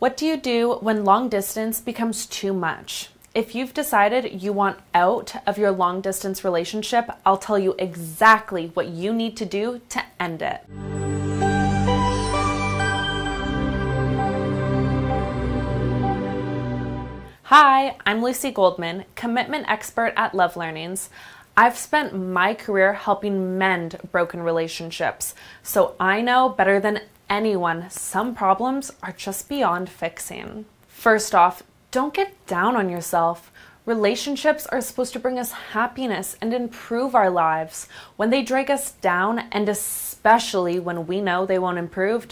What do you do when long distance becomes too much? If you've decided you want out of your long distance relationship, I'll tell you exactly what you need to do to end it. Hi, I'm Lucy Goldman, commitment expert at LoveLearnings. I've spent my career helping mend broken relationships, so I know better than anyone some problems are just beyond fixing. First off, don't get down on yourself. Relationships are supposed to bring us happiness and improve our lives. When they drag us down, and especially when we know they won't improve,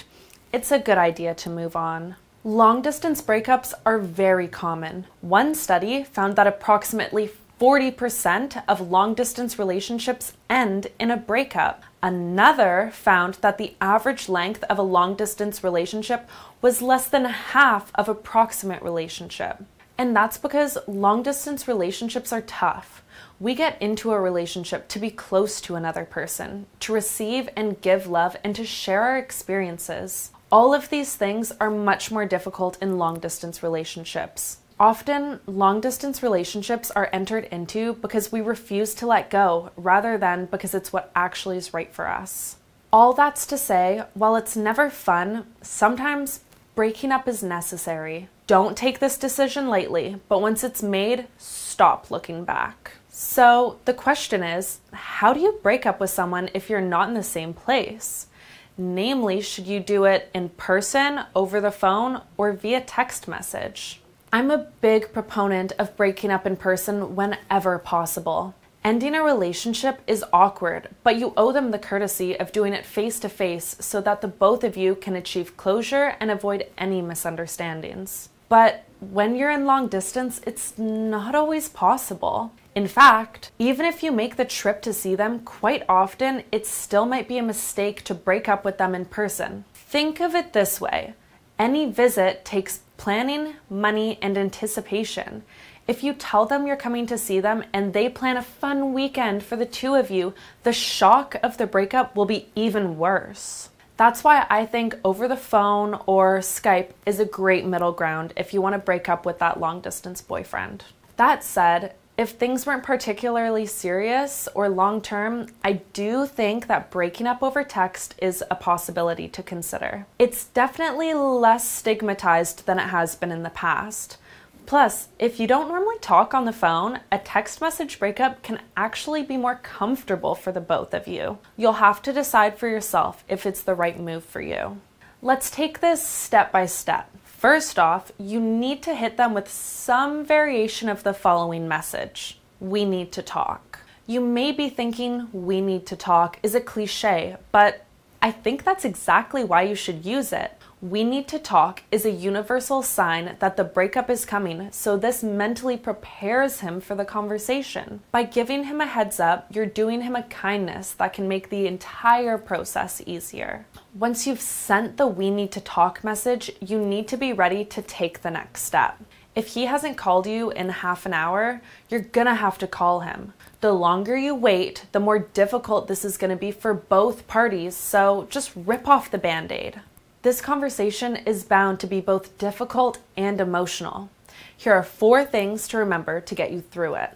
it's a good idea to move on. Long-distance breakups are very common. One study found that approximately 40% of long-distance relationships end in a breakup. Another found that the average length of a long-distance relationship was less than half of a proximate relationship. And that's because long-distance relationships are tough. We get into a relationship to be close to another person, to receive and give love, and to share our experiences. All of these things are much more difficult in long-distance relationships. Often, long-distance relationships are entered into because we refuse to let go, rather than because it's what actually is right for us. All that's to say, while it's never fun, sometimes breaking up is necessary. Don't take this decision lightly, but once it's made, stop looking back. So the question is, how do you break up with someone if you're not in the same place? Namely, should you do it in person, over the phone, or via text message? I'm a big proponent of breaking up in person whenever possible. Ending a relationship is awkward, but you owe them the courtesy of doing it face to face so that the both of you can achieve closure and avoid any misunderstandings. But when you're in long distance, it's not always possible. In fact, even if you make the trip to see them, quite often it still might be a mistake to break up with them in person. Think of it this way. Any visit takes planning, money, and anticipation. If you tell them you're coming to see them and they plan a fun weekend for the two of you, the shock of the breakup will be even worse. That's why I think over the phone or Skype is a great middle ground if you want to break up with that long-distance boyfriend. That said, if things weren't particularly serious or long-term, I do think that breaking up over text is a possibility to consider. It's definitely less stigmatized than it has been in the past. Plus, if you don't normally talk on the phone, a text message breakup can actually be more comfortable for the both of you. You'll have to decide for yourself if it's the right move for you. Let's take this step by step. First off, you need to hit them with some variation of the following message. We need to talk. You may be thinking we need to talk is a cliche, but I think that's exactly why you should use it. We need to talk is a universal sign that the breakup is coming, so this mentally prepares him for the conversation. By giving him a heads up, you're doing him a kindness that can make the entire process easier. Once you've sent the we need to talk message, you need to be ready to take the next step. If he hasn't called you in half an hour, you're gonna have to call him. The longer you wait, the more difficult this is gonna be for both parties, so just rip off the Band-Aid. This conversation is bound to be both difficult and emotional. Here are 4 things to remember to get you through it.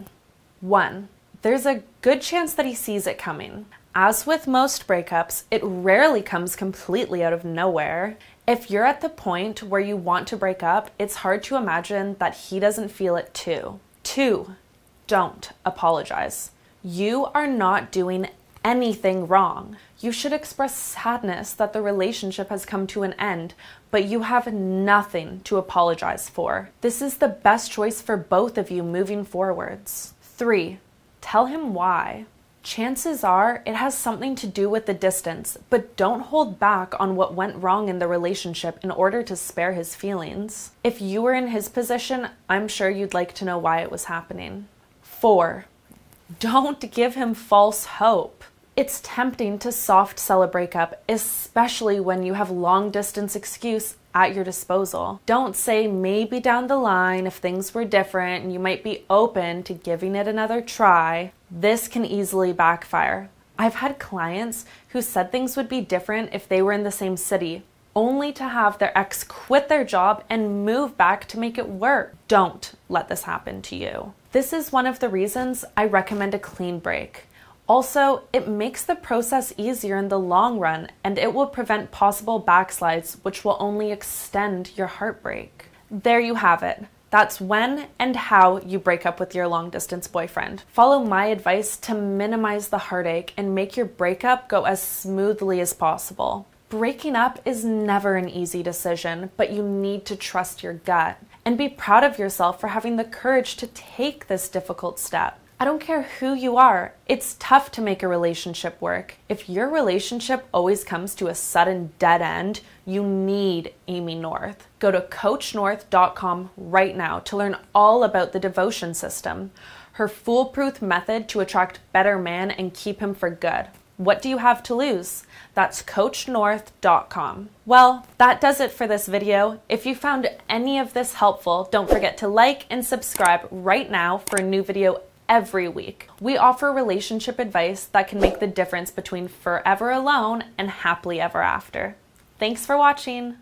1. There's a good chance that he sees it coming. As with most breakups, it rarely comes completely out of nowhere. If you're at the point where you want to break up, it's hard to imagine that he doesn't feel it too. 2. Don't apologize. You are not doing anything wrong. You should express sadness that the relationship has come to an end, but you have nothing to apologize for. This is the best choice for both of you moving forwards. 3. Tell him why. Chances are it has something to do with the distance, but don't hold back on what went wrong in the relationship in order to spare his feelings. If you were in his position, I'm sure you'd like to know why it was happening. 4. Don't give him false hope. It's tempting to soft sell a breakup, especially when you have long-distance excuse at your disposal. Don't say maybe down the line if things were different and you might be open to giving it another try. This can easily backfire. I've had clients who said things would be different if they were in the same city, only to have their ex quit their job and move back to make it work. Don't let this happen to you. This is one of the reasons I recommend a clean break. Also, it makes the process easier in the long run, and it will prevent possible backslides, which will only extend your heartbreak. There you have it. That's when and how you break up with your long-distance boyfriend. Follow my advice to minimize the heartache and make your breakup go as smoothly as possible. Breaking up is never an easy decision, but you need to trust your gut and be proud of yourself for having the courage to take this difficult step. I don't care who you are, it's tough to make a relationship work. If your relationship always comes to a sudden dead end, you need Amy North. Go to coachnorth.com right now to learn all about the devotion system, her foolproof method to attract better man and keep him for good. What do you have to lose? That's coachnorth.com. Well, that does it for this video. If you found any of this helpful, don't forget to like and subscribe right now for a new video every week. We offer relationship advice that can make the difference between forever alone and happily ever after. Thanks for watching.